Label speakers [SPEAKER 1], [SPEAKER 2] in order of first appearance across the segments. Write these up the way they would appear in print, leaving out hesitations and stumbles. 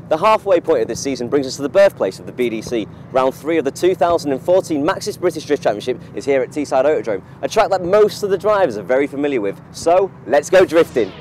[SPEAKER 1] The halfway point of this season brings us to the birthplace of the BDC. Round 3 of the 2014 Maxxis British Drift Championship is here at Teesside Autodrome, a track that most of the drivers are very familiar with. So, let's go drifting.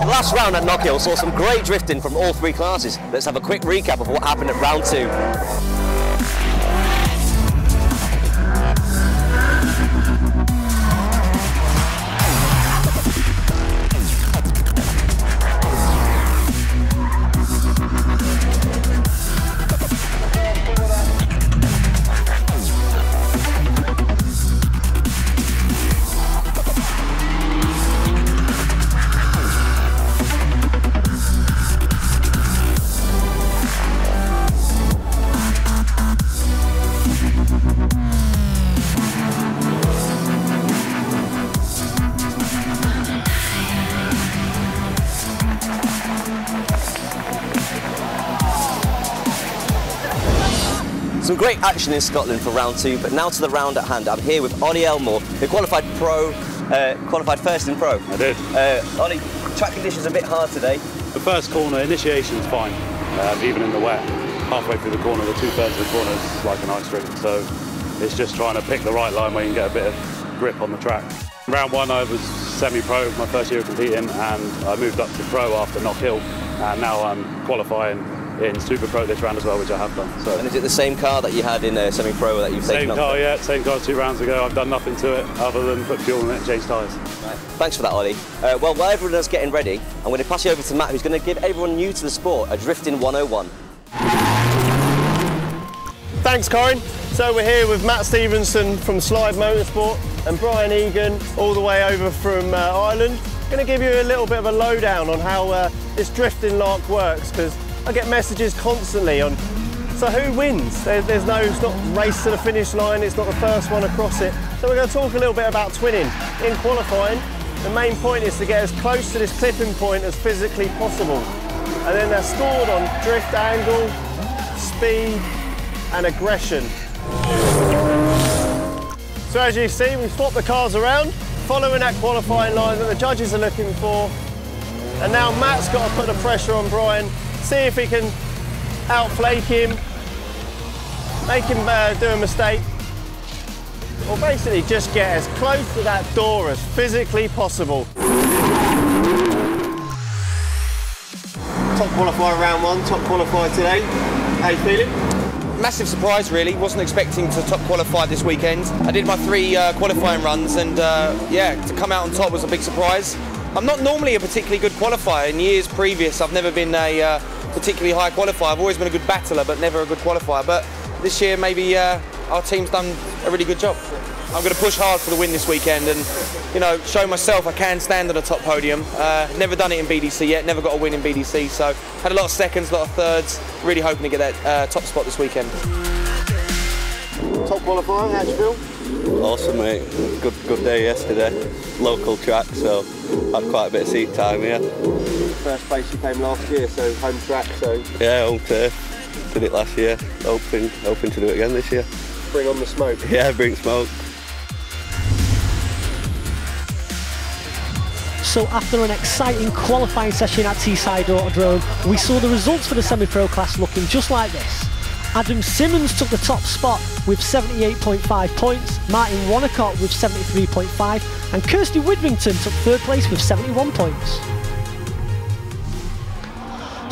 [SPEAKER 1] The last round at Knockhill saw some great drifting from all three classes. Let's have a quick recap of what happened at round 2. Some great action in Scotland for round 2, but now to the round at hand. I'm here with Ollie Elmore, who qualified first in pro.
[SPEAKER 2] I did.
[SPEAKER 1] Ollie, track conditions a bit hard today.
[SPEAKER 2] The first corner, initiation's fine, even in the wet. Halfway through the corner, the 2/3 of the corner is like an ice rink, so it's just trying to pick the right line where you can get a bit of grip on the track. Round 1 I was semi-pro, my first year of competing, and I moved up to pro after Knockhill, and now I'm qualifying in Super Pro this round as well, which I have done. So.
[SPEAKER 1] And is it the same car that you had in semi-pro that you've taken off?
[SPEAKER 2] Same car, yeah, same car 2 rounds ago. I've done nothing to it other than put fuel in it and change tyres.
[SPEAKER 1] Right. Thanks for that, Ollie. Well, while everyone's getting ready, I'm going to pass you over to Matt, who's going to give everyone new to the sport a drifting 101.
[SPEAKER 3] Thanks, Corin. So we're here with Matt Stevenson from Slide Motorsport and Brian Egan all the way over from Ireland. Going to give you a little bit of a lowdown on how this drifting lark works, because I get messages constantly on, so who wins? There's no, it's not race to the finish line, it's not the first one across it. So we're going to talk a little bit about twinning. In qualifying, the main point is to get as close to this clipping point as physically possible. And then they're scored on drift angle, speed and aggression. So as you see, we've swapped the cars around, following that qualifying line that the judges are looking for. And now Matt's got to put the pressure on Brian, see if he can outflake him, make him do a mistake, or basically just get as close to that door as physically possible. Top qualifier round 1, top qualifier today. How you feeling?
[SPEAKER 4] Massive surprise, really. Wasn't expecting to top qualify this weekend. I did my 3 qualifying runs, and yeah, to come out on top was a big surprise. I'm not normally a particularly good qualifier. In years previous, I've never been a particularly high qualifier. I've always been a good battler, but never a good qualifier. But this year, maybe our team's done a really good job. I'm going to push hard for the win this weekend, and you know, show myself I can stand on a top podium. Never done it in BDC yet. Never got a win in BDC. So had a lot of seconds, a lot of thirds. Really hoping to get that top spot this weekend.
[SPEAKER 3] Top qualifier, how'd you feel?
[SPEAKER 5] Awesome, mate. Good day yesterday. Local track, so had quite a bit of seat time here.
[SPEAKER 3] First place you came last year, so home track, so...
[SPEAKER 5] Yeah, home turf. Did it last year. Hoping to do it again this year.
[SPEAKER 3] Bring on the smoke.
[SPEAKER 5] Yeah, bring smoke.
[SPEAKER 6] So after an exciting qualifying session at Teesside Autodrome, we saw the results for the semi-pro class looking just like this. Adam Simmons took the top spot with 78.5 points, Martin Wonnacott with 73.5, and Kirsty Widrington took 3rd place with 71 points.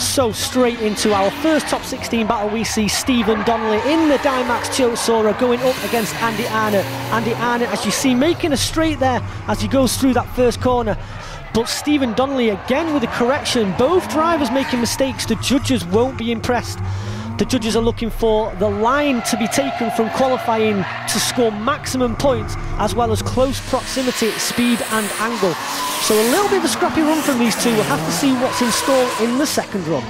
[SPEAKER 6] So straight into our first top 16 battle, we see Stephen Donnelly in the Dymax Chosora going up against Andy Arnott. Andy Arnott, as you see, making a straight there as he goes through that first corner. But Stephen Donnelly again with a correction. Both drivers making mistakes. The judges won't be impressed. The judges are looking for the line to be taken from qualifying to score maximum points, as well as close proximity, speed and angle. So a little bit of a scrappy run from these two. We'll have to see what's in store in the second run.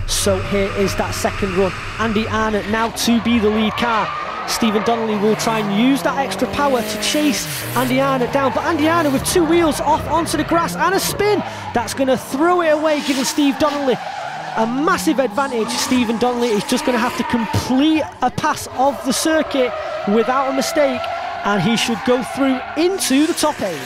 [SPEAKER 6] So here is that second run. Andy Arnott now to be the lead car. Stephen Donnelly will try and use that extra power to chase Andy Arnott down, but Andy Arnott with 2 wheels off onto the grass and a spin, that's going to throw it away, giving Steve Donnelly a massive advantage. Stephen Donnelly is just going to have to complete a pass of the circuit without a mistake, and he should go through into the top 8.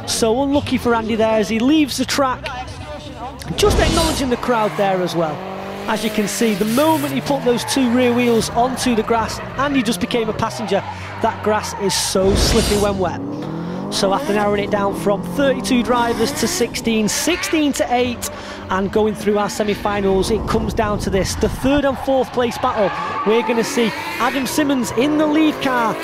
[SPEAKER 6] So unlucky for Andy there as he leaves the track. Just acknowledging the crowd there as well. As you can see, the moment he put those 2 rear wheels onto the grass, Andy just became a passenger. That grass is so slippy when wet. So after narrowing it down from 32 drivers to 16, 16 to 8, and going through our semi-finals, it comes down to this, the 3rd and 4th place battle. We're going to see Adam Simmons in the lead car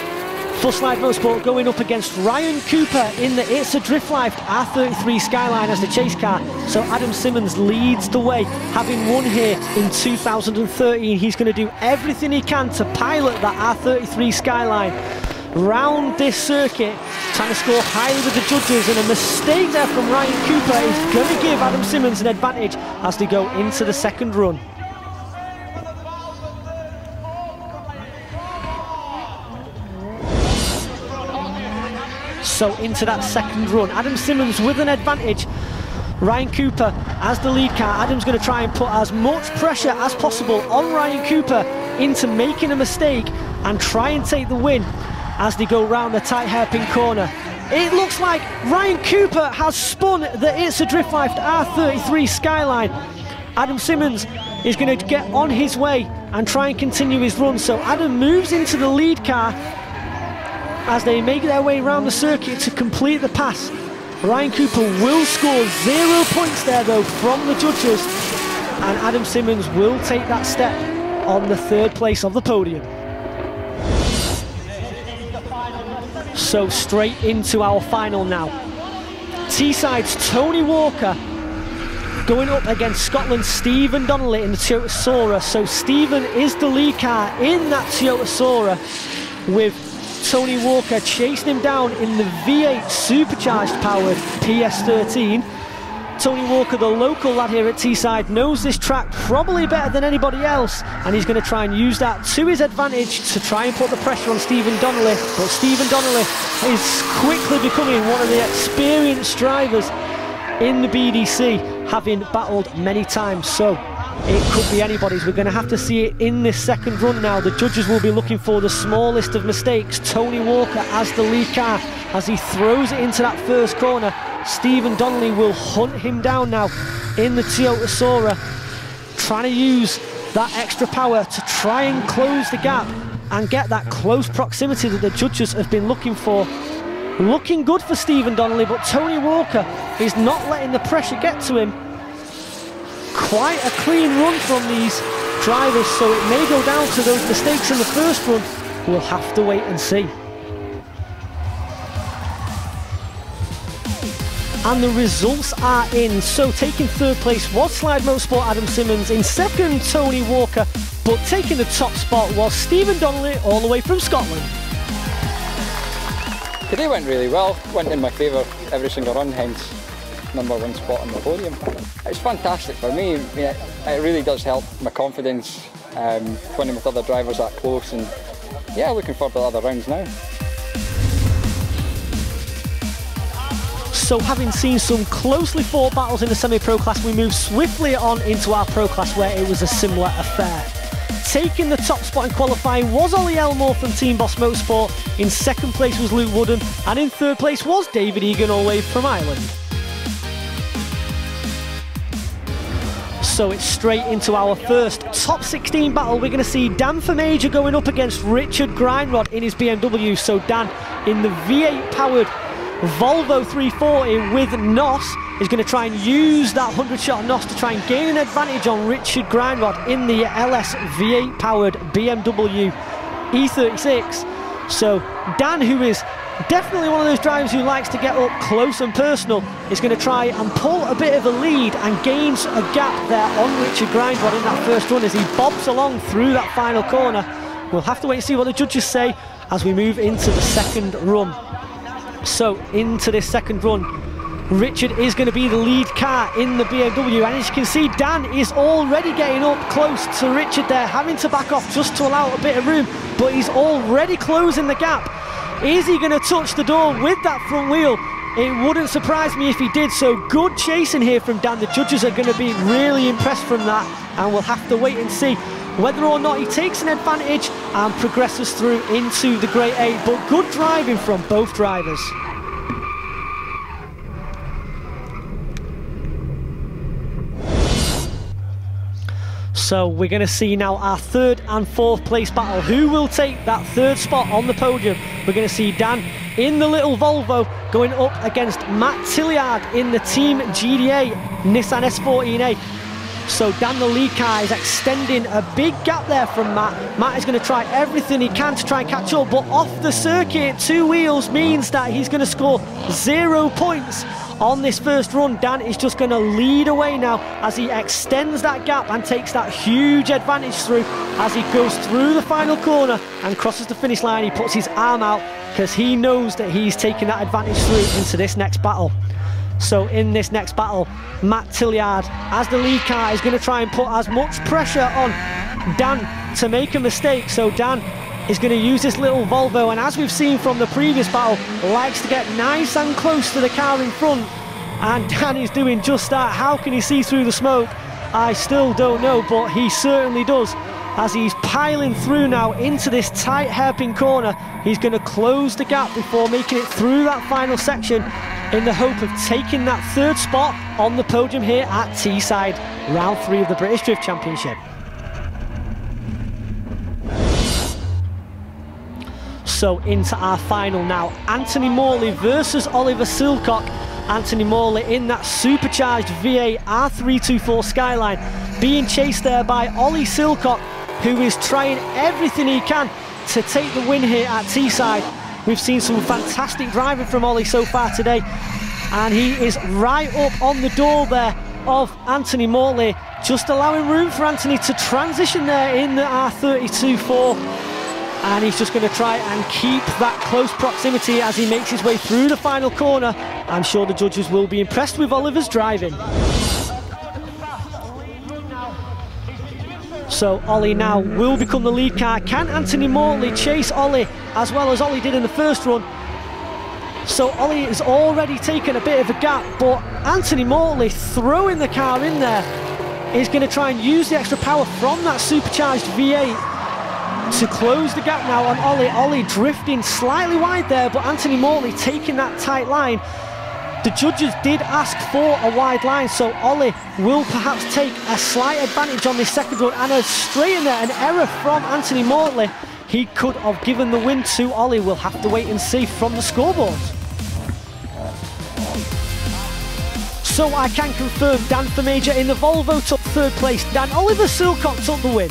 [SPEAKER 6] for Slide Motorsport going up against Ryan Cooper in the It's a Drift Life R33 Skyline as the chase car. So Adam Simmons leads the way, having won here in 2013. He's going to do everything he can to pilot that R33 Skyline round this circuit, trying to score highly with the judges, and a mistake there from Ryan Cooper is going to give Adam Simmons an advantage as they go into the 2nd run. So into that 2nd run, Adam Simmons with an advantage. Ryan Cooper as the lead car. Adam's going to try and put as much pressure as possible on Ryan Cooper into making a mistake and try and take the win as they go round the tight hairpin corner. It looks like Ryan Cooper has spun the It's a Drift Life R33 Skyline. Adam Simmons is going to get on his way and try and continue his run. So Adam moves into the lead car as they make their way around the circuit to complete the pass. Ryan Cooper will score 0 points there though from the judges, and Adam Simmons will take that step on the 3rd place of the podium. So straight into our final now. Teesside's Tony Walker going up against Scotland's Stephen Donnelly in the Toyota Sora. So Stephen is the lead car in that Toyota Sora, with Tony Walker chasing him down in the V8 supercharged powered PS13. Tony Walker, the local lad here at Teesside, knows this track probably better than anybody else, and he's going to try and use that to his advantage to try and put the pressure on Stephen Donnelly. But Stephen Donnelly is quickly becoming one of the experienced drivers in the BDC, having battled many times. So it could be anybody's. We're going to have to see it in this 2nd run now. The judges will be looking for the smallest of mistakes. Tony Walker as the lead car, as he throws it into that 1st corner. Stephen Donnelly will hunt him down now in the Toyota Sora, trying to use that extra power to try and close the gap and get that close proximity that the judges have been looking for. Looking good for Stephen Donnelly, but Tony Walker is not letting the pressure get to him. Quite a clean run from these drivers, so it may go down to those mistakes in the 1st run. We'll have to wait and see. And the results are in. So taking 3rd place was Slide Motorsport Adam Simmons, in 2nd Tony Walker, but taking the top spot was Stephen Donnelly all the way from Scotland.
[SPEAKER 7] Today went really well, went in my favour every single run, hence #1 spot on the podium. It's fantastic for me. I mean, it really does help my confidence, winning with other drivers that close, and yeah, looking forward to the other rounds now.
[SPEAKER 6] So having seen some closely fought battles in the semi-pro class, we move swiftly on into our pro class where it was a similar affair. Taking the top spot in qualifying was Ollie Elmore from Team Boss Motorsport, in 2nd place was Luke Wooden, and in 3rd place was David Egan, all the way from Ireland. So it's straight into our first top 16 battle. We're going to see Dan Major going up against Richard Grindrod in his BMW. So Dan in the V8 powered Volvo 340 with NOS is going to try and use that 100-shot NOS to try and gain an advantage on Richard Grindrod in the LS V8 powered BMW E36. So Dan, who is definitely one of those drivers who likes to get up close and personal, is going to try and pull a bit of a lead and gains a gap there on Richard Grindrod in that 1st run as he bobs along through that final corner. We'll have to wait and see what the judges say as we move into the 2nd run. So into this 2nd run, Richard is going to be the lead car in the BMW, and as you can see, Dan is already getting up close to Richard there, having to back off just to allow a bit of room, but he's already closing the gap. Is he going to touch the door with that front wheel? It wouldn't surprise me if he did, so good chasing here from Dan. The judges are going to be really impressed from that, and we'll have to wait and see whether or not he takes an advantage and progresses through into the Grade 8, but good driving from both drivers. So we're going to see now our third and fourth place battle. Who will take that third spot on the podium? We're going to see Dan in the little Volvo going up against Matt Tilliard in the Team GDA Nissan S14A. So Dan, the lead car, is extending a big gap there from Matt. Matt is going to try everything he can to try and catch up, but off the circuit, 2 wheels means that he's going to score 0 points on this first run. Dan is just going to lead away now as he extends that gap and takes that huge advantage through as he goes through the final corner and crosses the finish line. He puts his arm out because he knows that he's taking that advantage through into this next battle. So in this next battle, Matt Tilliard, as the lead car, is going to try and put as much pressure on Dan to make a mistake. So Dan is going to use this little Volvo, and as we've seen from the previous battle, likes to get nice and close to the car in front, and Dan is doing just that. How can he see through the smoke? I still don't know, but he certainly does. As he's piling through now into this tight hairpin corner, he's going to close the gap before making it through that final section in the hope of taking that third spot on the podium here at Teesside, round 3 of the British Drift Championship. So into our final now, Anthony Morley versus Oliver Silcock. Anthony Morley in that supercharged V8 R324 Skyline, being chased there by Ollie Silcock, who is trying everything he can to take the win here at Teesside. We've seen some fantastic driving from Ollie so far today, and he is right up on the door there of Anthony Morley, just allowing room for Anthony to transition there in the R32.4, and he's just going to try and keep that close proximity as he makes his way through the final corner. I'm sure the judges will be impressed with Oliver's driving. So Ollie now will become the lead car. Can Anthony Morley chase Ollie as well as Ollie did in the first run? So Ollie has already taken a bit of a gap, but Anthony Morley, throwing the car in there, is going to try and use the extra power from that supercharged V8 to close the gap now on Ollie. Ollie drifting slightly wide there, but Anthony Morley taking that tight line. The judges did ask for a wide line, so Ollie will perhaps take a slight advantage on this second run, and a straight in there, an error from Anthony Morley. He could have given the win to Ollie. We'll have to wait and see from the scoreboard. So I can confirm Dan Major in the Volvo took third place. Dan, Oliver Silcock took the win.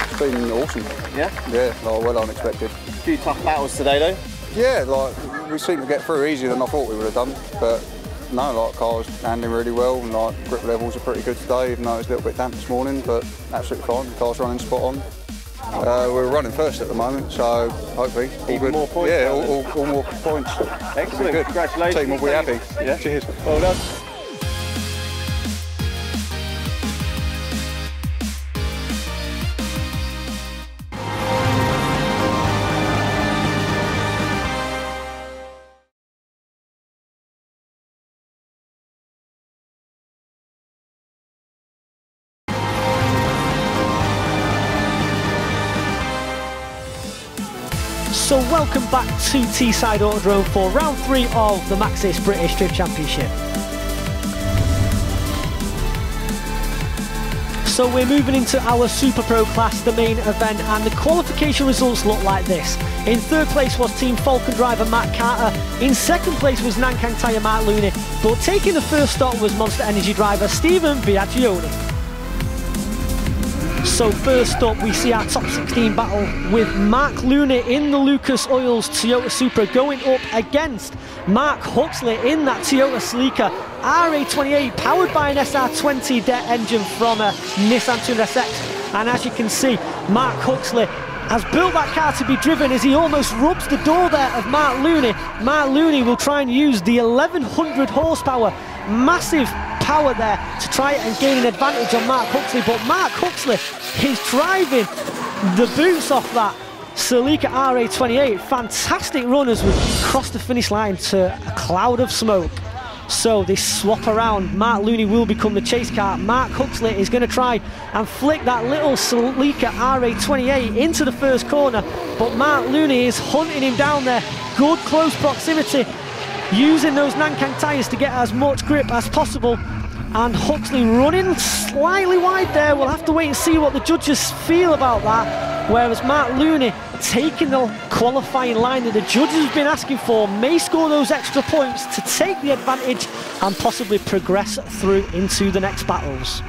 [SPEAKER 8] It's been awesome.
[SPEAKER 3] Yeah?
[SPEAKER 8] Yeah, like, well unexpected.
[SPEAKER 3] A few tough battles today though.
[SPEAKER 8] Yeah, like we seem to get through easier than I thought we would have done, but no, like cars handling really well, and like grip levels are pretty good today, even though it's a little bit damp this morning, but absolutely fine. The car's running spot on. We're running first at the moment, so hopefully all good.
[SPEAKER 3] More points.
[SPEAKER 8] Yeah, all more points.
[SPEAKER 3] Excellent.
[SPEAKER 8] Good.
[SPEAKER 3] Congratulations.
[SPEAKER 8] Team will be happy.
[SPEAKER 3] Yeah.
[SPEAKER 8] Cheers.
[SPEAKER 3] Well done.
[SPEAKER 6] So welcome back to Teesside Autodrome for round 3 of the Maxxis British Drift Championship. So we're moving into our Super Pro class, the main event, and the qualification results look like this. In third place was Team Falcon driver Matt Carter. In second place was Nankang Tyre Mark Looney. But taking the first stop was Monster Energy driver Stephen Biaggioni. So first up, we see our top 16 battle with Mark Looney in the Lucas Oils Toyota Supra going up against Mark Huxley in that Toyota Celica RA28 powered by an SR20 DET engine from a Nissan 200SX. And as you can see, Mark Huxley has built that car to be driven as he almost rubs the door there of Mark Looney. Mark Looney will try and use the 1100 horsepower, massive power there to try and gain an advantage on Mark Huxley, but Mark Huxley is driving the boots off that Celica RA28. Fantastic run as we cross the finish line to a cloud of smoke. So they swap around. Mark Looney will become the chase car. Mark Huxley is going to try and flick that little Celica RA28 into the first corner, but Mark Looney is hunting him down there. Good close proximity, using those Nankang tyres to get as much grip as possible. And Huxley running slightly wide there. We'll have to wait and see what the judges feel about that. Whereas Mark Looney taking the qualifying line that the judges have been asking for, may score those extra points to take the advantage and possibly progress through into the next battles.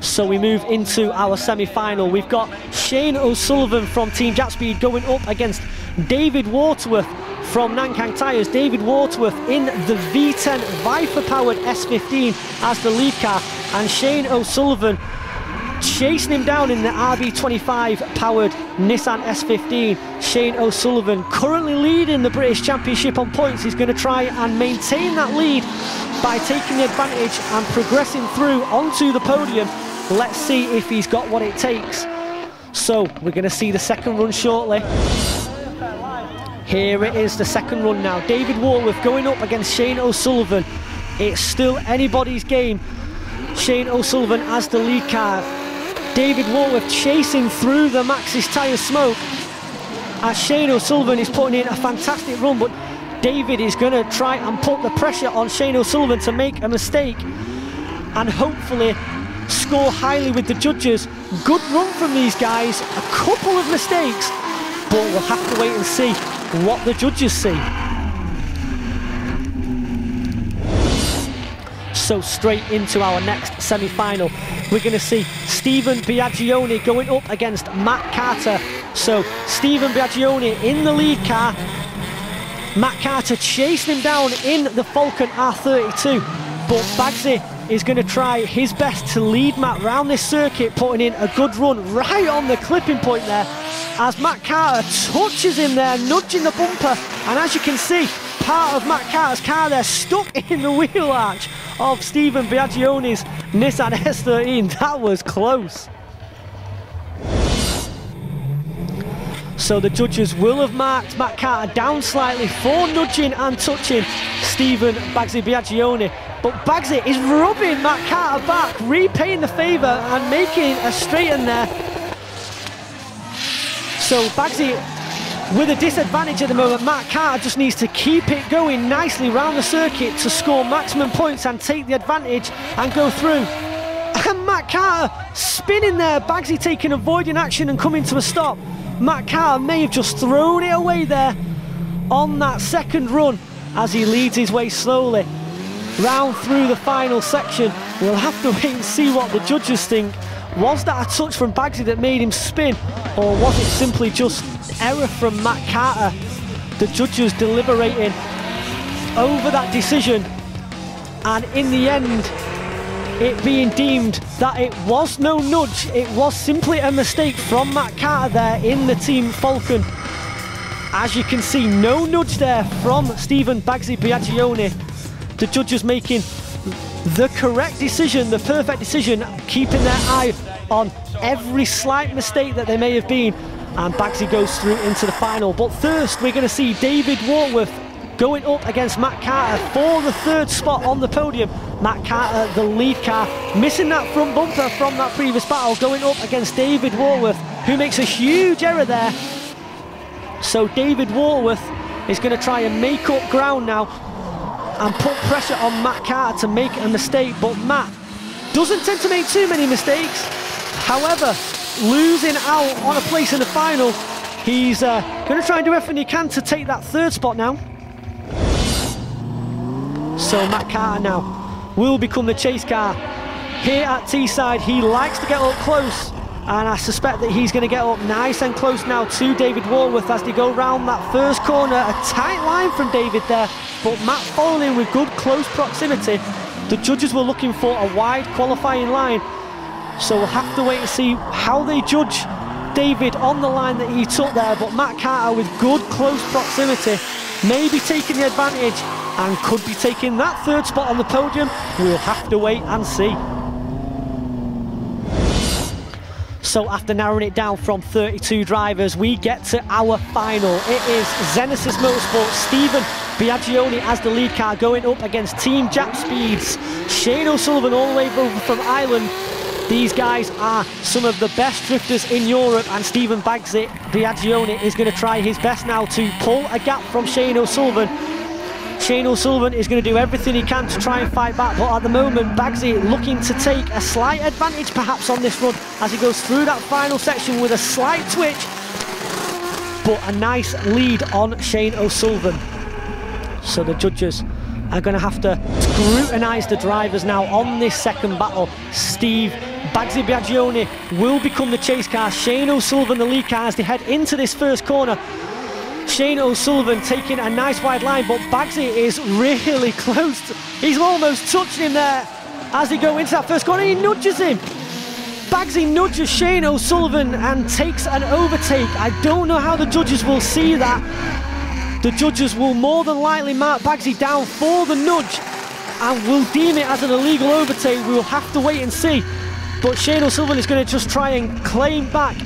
[SPEAKER 6] So we move into our semi-final. We've got Shane O'Sullivan from Team Jackspeed going up against David Waterworth from Nankang Tyres. David Waterworth in the V10 Viper-powered S15 as the lead car, and Shane O'Sullivan chasing him down in the RB25-powered Nissan S15. Shane O'Sullivan currently leading the British Championship on points. He's going to try and maintain that lead by taking the advantage and progressing through onto the podium. Let's see if he's got what it takes. So we're going to see the second run shortly. Here it is, the second run now. David Waterworth going up against Shane O'Sullivan. It's still anybody's game. Shane O'Sullivan as the lead car. David Waterworth chasing through the Maxxis tyre smoke as Shane O'Sullivan is putting in a fantastic run, but David is going to try and put the pressure on Shane O'Sullivan to make a mistake and hopefully score highly with the judges. Good run from these guys, a couple of mistakes, but we'll have to wait and see what the judges see. So straight into our next semi-final, we're going to see Stephen Biagioni going up against Matt Carter. So Stephen Biagioni in the lead car, Matt Carter chasing him down in the Falcon R32, but Bagsy is going to try his best to lead Matt round this circuit, putting in a good run right on the clipping point there as Matt Carter touches him there, nudging the bumper, and as you can see, part of Matt Carter's car there stuck in the wheel arch of Stephen Biagioni's Nissan S13. That was close. So the judges will have marked Matt Carter down slightly for nudging and touching Stephen Bagsy Biagioni, but Bagsy is rubbing Matt Carter back, repaying the favour and making a straighten there. So Bagsy with a disadvantage at the moment. Matt Carter just needs to keep it going nicely round the circuit to score maximum points and take the advantage and go through. And Matt Carter spinning there, Bagsy taking avoiding action and coming to a stop. Matt Carter may have just thrown it away there on that second run as he leads his way slowly round through the final section. We'll have to wait and see what the judges think. Was that a touch from Bagsy that made him spin, or was it simply just error from Matt Carter? The judges deliberating over that decision, and in the end it being deemed that it was no nudge, it was simply a mistake from Matt Carter there in the Team Falcon. As you can see, no nudge there from Stephen Bagsy Biagioni. The judges making the correct decision, the perfect decision, keeping their eye on every slight mistake that there may have been, and Bagsy goes through into the final. But first we're going to see David Waterworth going up against Matt Carter for the third spot on the podium. Matt Carter, the lead car, missing that front bumper from that previous battle, going up against David Waterworth, who makes a huge error there. So David Waterworth is going to try and make up ground now and put pressure on Matt Carter to make a mistake, but Matt doesn't tend to make too many mistakes. However, losing out on a place in the final, he's going to try and do everything he can to take that third spot now. So Matt Carter now will become the chase car. Here at Teesside, he likes to get up close, and I suspect that he's going to get up nice and close now to David Warworth as they go round that first corner. A tight line from David there, but Matt following with good close proximity. The judges were looking for a wide qualifying line, so we'll have to wait and see how they judge David on the line that he took there. But Matt Carter with good close proximity, maybe taking the advantage and could be taking that third spot on the podium. We'll have to wait and see. So after narrowing it down from 32 drivers, we get to our final. It is Zenesis Motorsport, Stephen Biagioni as the lead car, going up against Team Jap Speeds, Shane O'Sullivan all the way over from Ireland. These guys are some of the best drifters in Europe, and Stephen Biagioni is going to try his best now to pull a gap from Shane O'Sullivan. Shane O'Sullivan is going to do everything he can to try and fight back, but at the moment Bagsy looking to take a slight advantage perhaps on this run as he goes through that final section with a slight twitch, but a nice lead on Shane O'Sullivan. So the judges are going to have to scrutinise the drivers now on this second battle. Steve Bagsy Biagioni will become the chase car, Shane O'Sullivan the lead car as they head into this first corner. Shane O'Sullivan taking a nice wide line, but Bagsy is really close. He's almost touching him there as they go into that first corner. He nudges him. Bagsy nudges Shane O'Sullivan and takes an overtake. I don't know how the judges will see that. The judges will more than likely mark Bagsy down for the nudge and will deem it as an illegal overtake. We'll have to wait and see. But Shane O'Sullivan is going to just try and claim back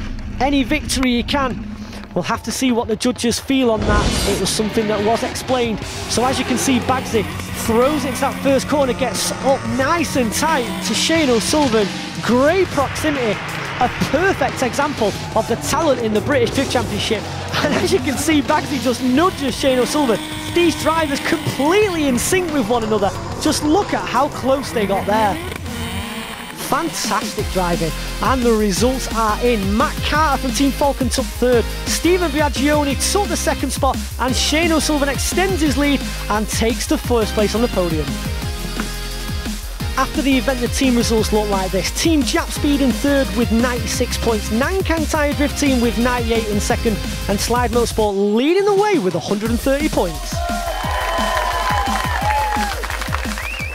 [SPEAKER 6] any victory he can. We'll have to see what the judges feel on that. It was something that was explained. So as you can see, Bagsy throws into that first corner, gets up nice and tight to Shane O'Sullivan. Great proximity, a perfect example of the talent in the British Drift Championship. And as you can see, Bagsy just nudges Shane O'Sullivan. These drivers completely in sync with one another. Just look at how close they got there. Fantastic driving, and the results are in. Matt Carter from Team Falcon took third, Stephen Biagioni took the second spot, and Shane O'Sullivan extends his lead and takes the first place on the podium. After the event, the team results look like this. Team Jap Speed in third with 96 points, Nankang Tire Drift Team with 98 in second, and Slide Motorsport leading the way with 130 points.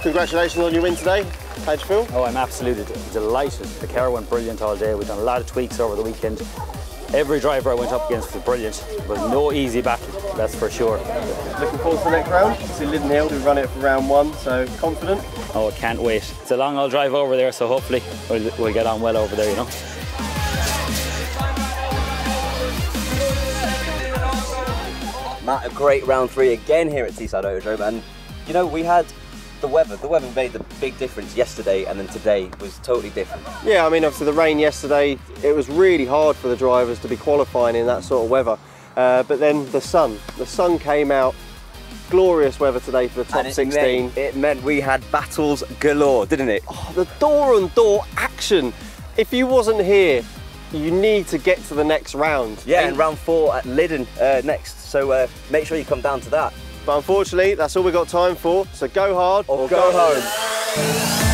[SPEAKER 3] Congratulations on your win today. How'd you feel?
[SPEAKER 9] Oh, I'm absolutely delighted. The car went brilliant all day. We've done a lot of tweaks over the weekend. Every driver I went up against was brilliant. It was no easy battle, that's for sure.
[SPEAKER 3] Looking forward to the next round. See Linden Hill to run it for round one, so confident?
[SPEAKER 9] Oh, I can't wait. It's a long old drive over there, so hopefully we'll get on well over there, you know.
[SPEAKER 1] Matt, a great round three again here at Teesside Autodrome, and you know, we had the weather made the big difference yesterday, and then today was totally different. Yeah, I mean, obviously the rain yesterday, it was really hard for the drivers to be qualifying in that sort of weather. But then the sun came out, glorious weather today for the top 16. It meant we had battles galore, didn't it? Oh, the door-on-door action. If you wasn't here, you need to get to the next round. Yeah, and round 4 at Linden next, so make sure you come down to that.
[SPEAKER 3] But unfortunately, that's all we've got time for, so go hard or go home.